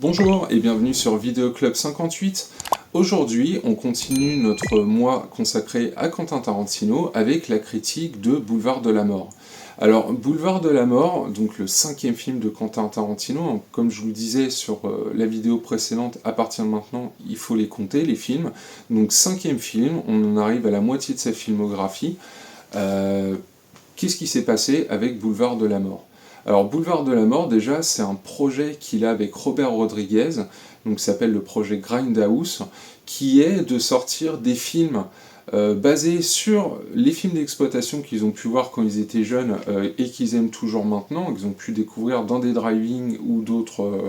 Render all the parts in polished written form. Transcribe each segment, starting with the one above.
Bonjour et bienvenue sur Vidéo Club 58. Aujourd'hui, on continue notre mois consacré à Quentin Tarantino avec la critique de Boulevard de la Mort. Alors, Boulevard de la Mort, donc le 5e film de Quentin Tarantino, comme je vous le disais sur la vidéo précédente, à partir de maintenant, il faut les compter, les films. Donc, 5e film, on en arrive à la moitié de sa filmographie. Qu'est-ce qui s'est passé avec Boulevard de la Mort ? Alors Boulevard de la Mort, déjà, c'est un projet qu'il a avec Robert Rodriguez, donc ça s'appelle le projet Grindhouse, qui est de sortir des films basés sur les films d'exploitation qu'ils ont pu voir quand ils étaient jeunes et qu'ils aiment toujours maintenant, qu'ils ont pu découvrir dans des drive-in ou d'autres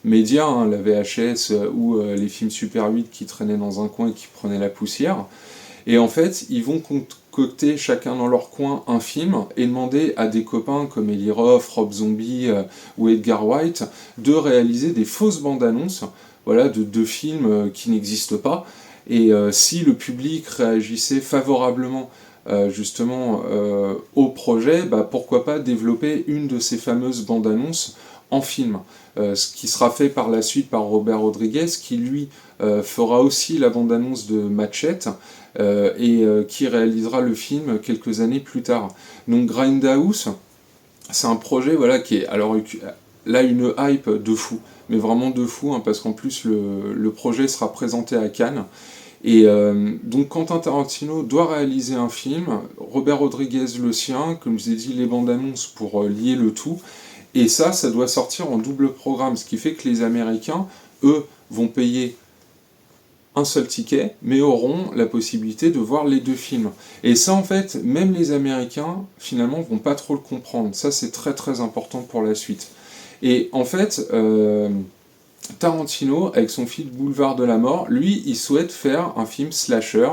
médias, hein, la VHS ou les films Super 8 qui traînaient dans un coin et qui prenaient la poussière. Et en fait, ils vont concocter chacun dans leur coin un film et demander à des copains comme Eli Roth, Rob Zombie ou Edgar Wright de réaliser des fausses bandes annonces, voilà, de deux films qui n'existent pas. Et si le public réagissait favorablement justement au projet, bah, pourquoi pas développer une de ces fameuses bandes annonces en film. Ce qui sera fait par la suite par Robert Rodriguez, qui lui fera aussi la bande-annonce de Machete, qui réalisera le film quelques années plus tard. Donc Grindhouse, c'est un projet voilà, qui est alors là une hype de fou, mais vraiment de fou, hein, parce qu'en plus le projet sera présenté à Cannes. Et donc Quentin Tarantino doit réaliser un film, Robert Rodriguez le sien, comme je vous ai dit, les bandes annonces pour lier le tout. Et ça doit sortir en double programme, ce qui fait que les Américains, eux, vont payer un seul ticket, mais auront la possibilité de voir les deux films. Et ça, en fait, même les Américains, finalement, vont pas trop le comprendre. Ça, c'est très très important pour la suite. Et en fait, Tarantino, avec son film Boulevard de la Mort, lui, il souhaite faire un film slasher,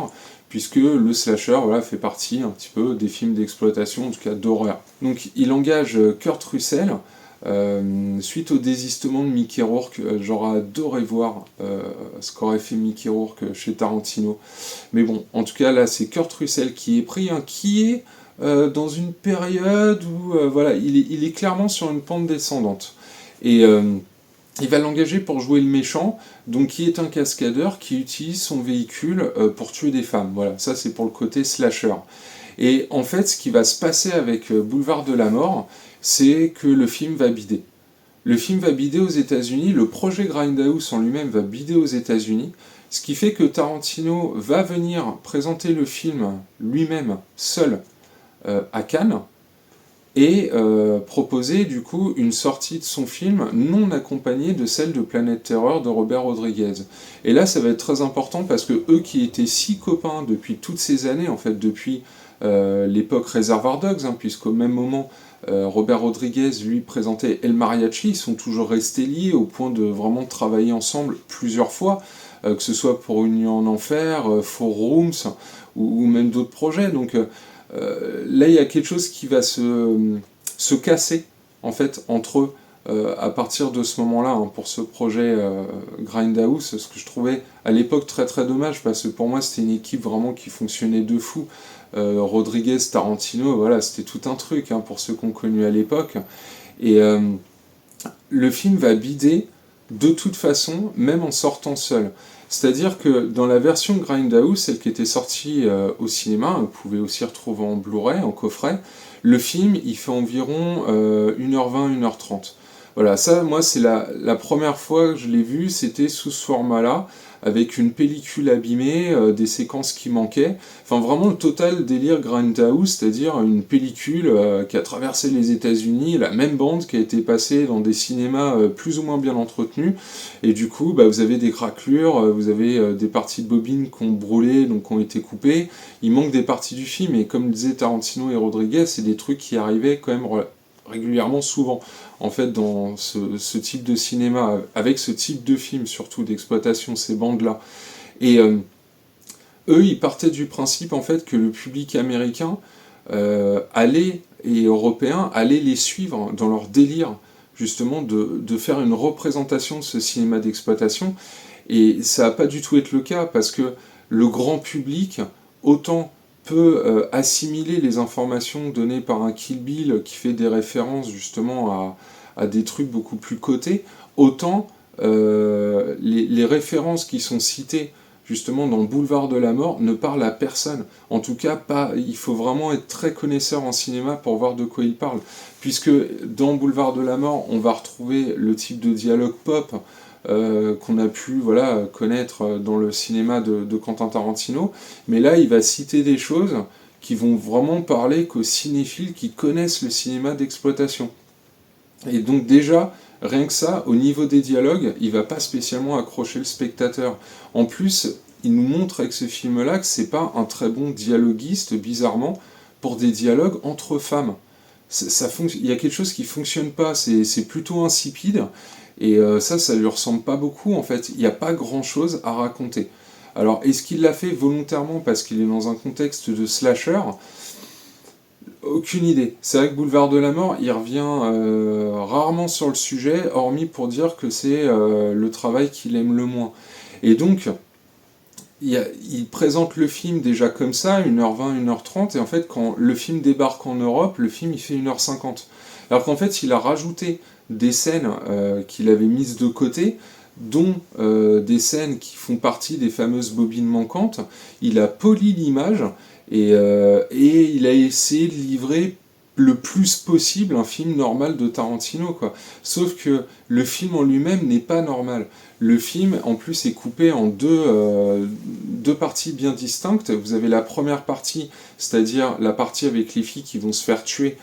puisque le slasher voilà, fait partie un petit peu des films d'exploitation, en tout cas d'horreur. Donc il engage Kurt Russell, suite au désistement de Mickey Rourke, j'aurais adoré voir ce qu'aurait fait Mickey Rourke chez Tarantino. Mais bon, en tout cas là c'est Kurt Russell qui est pris, hein, qui est dans une période où voilà, il est clairement sur une pente descendante. Et il va l'engager pour jouer le méchant, donc qui est un cascadeur qui utilise son véhicule pour tuer des femmes. Voilà, ça c'est pour le côté slasher. Et en fait, ce qui va se passer avec Boulevard de la Mort, c'est que le film va bider. Le film va bider aux États-Unis, le projet Grindhouse en lui-même va bider aux États-Unis, ce qui fait que Tarantino va venir présenter le film lui-même, seul, à Cannes, et proposer du coup une sortie de son film non accompagnée de celle de Planète Terreur de Robert Rodriguez. Et là, ça va être très important parce que eux qui étaient si copains depuis toutes ces années, en fait depuis l'époque Reservoir Dogs, hein, puisqu'au même moment Robert Rodriguez lui présentait El Mariachi, ils sont toujours restés liés au point de vraiment travailler ensemble plusieurs fois, que ce soit pour Une nuit en enfer, Four Rooms ou même d'autres projets. Donc là, il y a quelque chose qui va se casser en fait entre eux à partir de ce moment-là, hein, pour ce projet Grindhouse, ce que je trouvais à l'époque très très dommage parce que pour moi c'était une équipe vraiment qui fonctionnait de fou. Rodriguez, Tarantino, voilà, c'était tout un truc, hein, pour ceux qu'on connu à l'époque. Et le film va bider de toute façon, même en sortant seul. C'est-à-dire que dans la version Grindhouse, celle qui était sortie au cinéma, vous pouvez aussi retrouver en Blu-ray, en coffret, le film il fait environ 1h20, 1h30. Voilà, ça, moi, c'est la première fois que je l'ai vu, c'était sous ce format-là, avec une pellicule abîmée, des séquences qui manquaient. Enfin, vraiment le total délire Grindhouse, c'est-à-dire une pellicule qui a traversé les États-Unis, la même bande qui a été passée dans des cinémas plus ou moins bien entretenus. Et du coup, bah, vous avez des craquelures, vous avez des parties de bobines qui ont brûlé, donc qui ont été coupées. Il manque des parties du film, et comme disaient Tarantino et Rodriguez, c'est des trucs qui arrivaient quand même régulièrement, souvent, en fait, dans ce type de cinéma, avec ce type de film, surtout d'exploitation, ces bandes-là. Et eux, ils partaient du principe, en fait, que le public américain allait, et européen, allait les suivre dans leur délire, justement, de faire une représentation de ce cinéma d'exploitation. Et ça n'a pas du tout été le cas, parce que le grand public, autant peut assimiler les informations données par un Kill Bill qui fait des références justement à des trucs beaucoup plus cotés, autant les références qui sont citées justement dans Boulevard de la Mort ne parlent à personne. En tout cas, pas. Il faut vraiment être très connaisseur en cinéma pour voir de quoi il parle. Puisque dans Boulevard de la Mort, on va retrouver le type de dialogue pop qu'on a pu connaître dans le cinéma de Quentin Tarantino. Mais là, il va citer des choses qui vont vraiment parler qu'aux cinéphiles qui connaissent le cinéma d'exploitation. Et donc déjà, rien que ça, au niveau des dialogues, il va pas spécialement accrocher le spectateur. En plus, il nous montre avec ce film-là que c'est pas un très bon dialoguiste, bizarrement, pour des dialogues entre femmes. Il y a quelque chose qui fonctionne pas, c'est plutôt insipide, et ça lui ressemble pas beaucoup en fait. Il n'y a pas grand-chose à raconter. Alors, est-ce qu'il l'a fait volontairement parce qu'il est dans un contexte de slasher ? Aucune idée. C'est vrai que Boulevard de la Mort, il revient rarement sur le sujet, hormis pour dire que c'est le travail qu'il aime le moins. Et donc, il présente le film déjà comme ça, 1h20, 1h30, et en fait, quand le film débarque en Europe, le film il fait 1h50. Alors qu'en fait, il a rajouté des scènes qu'il avait mises de côté, dont des scènes qui font partie des fameuses bobines manquantes. Il a poli l'image, et il a essayé de livrer le plus possible un film normal de Tarantino, quoi. Sauf que le film en lui-même n'est pas normal. Le film, en plus, est coupé en deux parties bien distinctes. Vous avez la première partie, c'est-à-dire la partie avec les filles qui vont se faire tuer,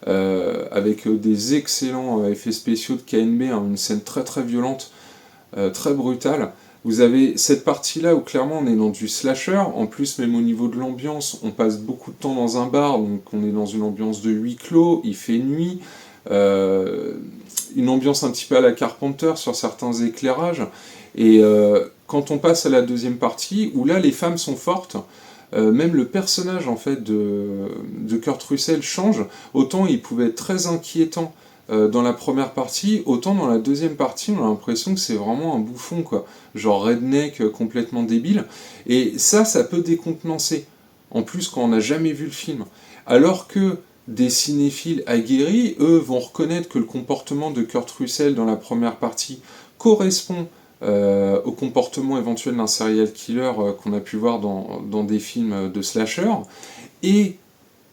avec des excellents effets spéciaux de KNB, hein, une scène très très violente, très brutale. Vous avez cette partie-là où clairement on est dans du slasher, en plus même au niveau de l'ambiance, on passe beaucoup de temps dans un bar, donc on est dans une ambiance de huis clos, il fait nuit, une ambiance un petit peu à la Carpenter sur certains éclairages, et quand on passe à la deuxième partie, où là les femmes sont fortes, même le personnage en fait de Kurt Russell change, autant il pouvait être très inquiétant dans la première partie, autant dans la deuxième partie, on a l'impression que c'est vraiment un bouffon, quoi. Genre redneck complètement débile. Et ça peut décontenancer. En plus, quand on n'a jamais vu le film. Alors que des cinéphiles aguerris, eux, vont reconnaître que le comportement de Kurt Russell dans la première partie correspond au comportement éventuel d'un serial killer qu'on a pu voir dans des films de slasher. Et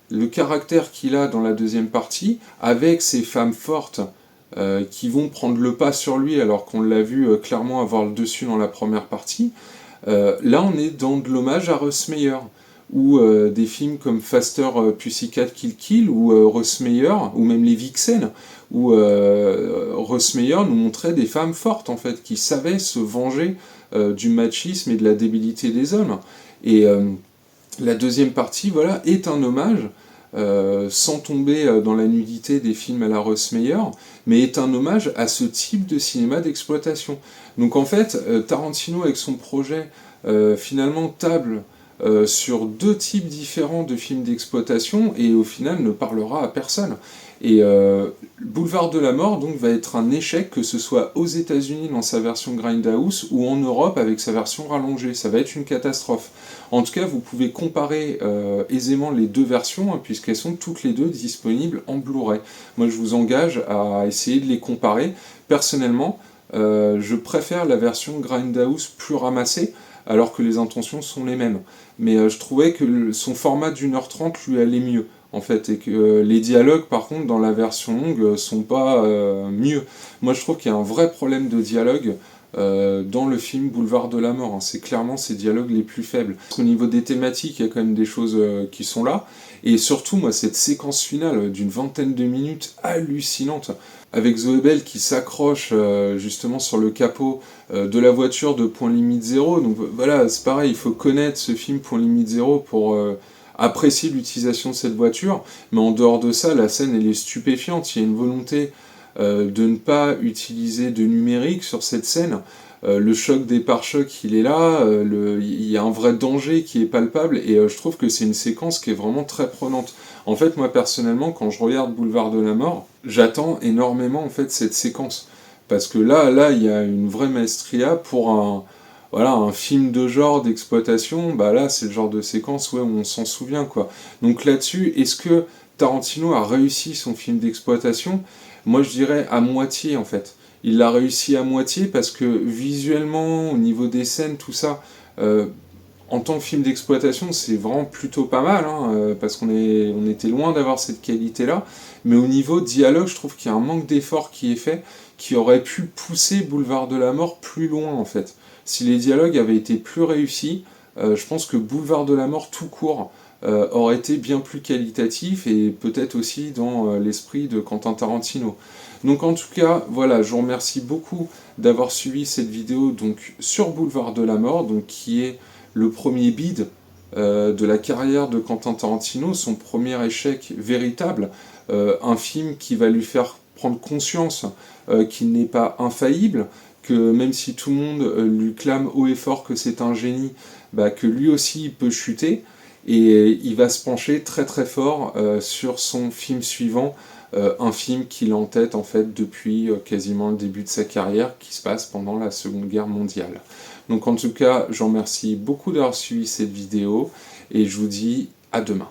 le caractère qu'il a dans la deuxième partie, avec ces femmes fortes qui vont prendre le pas sur lui alors qu'on l'a vu clairement avoir le dessus dans la première partie, là on est dans de l'hommage à Russ Meyer, ou des films comme Faster Pussycat Kill Kill, ou Russ Meyer, ou même les Vixen, où Russ Meyer nous montrait des femmes fortes en fait, qui savaient se venger du machisme et de la débilité des hommes. Et la deuxième partie, voilà, est un hommage, sans tomber dans la nudité des films à la Russ Meyer, mais est un hommage à ce type de cinéma d'exploitation. Donc en fait, Tarantino avec son projet, finalement table sur deux types différents de films d'exploitation, et au final ne parlera à personne. Et Boulevard de la Mort donc va être un échec, que ce soit aux États-Unis dans sa version Grindhouse ou en Europe avec sa version rallongée. Ça va être une catastrophe. En tout cas, vous pouvez comparer aisément les deux versions, hein, puisqu'elles sont toutes les deux disponibles en Blu-ray. Moi, je vous engage à essayer de les comparer. Personnellement, je préfère la version Grindhouse plus ramassée, alors que les intentions sont les mêmes. Mais je trouvais que son format d'1h30 lui allait mieux, en fait, et que les dialogues, par contre, dans la version longue, sont pas mieux. Moi, je trouve qu'il y a un vrai problème de dialogue dans le film Boulevard de la Mort, hein. C'est clairement ces dialogues les plus faibles. Au niveau des thématiques, il y a quand même des choses qui sont là, et surtout, moi, cette séquence finale d'une vingtaine de minutes hallucinante, avec Zoé Bell qui s'accroche justement sur le capot de la voiture de Point Limite Zéro. Donc voilà, c'est pareil, il faut connaître ce film Point Limite Zéro pour apprécier l'utilisation de cette voiture, mais en dehors de ça, la scène elle est stupéfiante. Il y a une volonté de ne pas utiliser de numérique sur cette scène. Le choc des pare-chocs il est là, il y a un vrai danger qui est palpable, et je trouve que c'est une séquence qui est vraiment très prenante. En fait, moi personnellement, quand je regarde Boulevard de la Mort, j'attends énormément en fait cette séquence, parce que là il y a une vraie maestria pour un film de genre d'exploitation. Bah là c'est le genre de séquence où on s'en souvient, quoi. Donc là-dessus, est-ce que Tarantino a réussi son film d'exploitation ? Moi je dirais à moitié en fait. il l'a réussi à moitié parce que visuellement, au niveau des scènes, tout ça, en tant que film d'exploitation, c'est vraiment plutôt pas mal, hein, parce on était loin d'avoir cette qualité-là. Mais au niveau dialogue, je trouve qu'il y a un manque d'effort qui est fait, qui aurait pu pousser Boulevard de la Mort plus loin, en fait. Si les dialogues avaient été plus réussis, je pense que Boulevard de la Mort tout court aurait été bien plus qualitatif et peut-être aussi dans l'esprit de Quentin Tarantino. Donc en tout cas, voilà, je vous remercie beaucoup d'avoir suivi cette vidéo donc, sur Boulevard de la Mort, donc, qui est le premier bid de la carrière de Quentin Tarantino, son premier échec véritable, un film qui va lui faire prendre conscience qu'il n'est pas infaillible, que même si tout le monde lui clame haut et fort que c'est un génie, bah, que lui aussi il peut chuter, et il va se pencher très très fort sur son film suivant, un film qu'il a en tête en fait depuis quasiment le début de sa carrière, qui se passe pendant la Seconde Guerre mondiale. Donc en tout cas, je vous remercie beaucoup d'avoir suivi cette vidéo, et je vous dis à demain.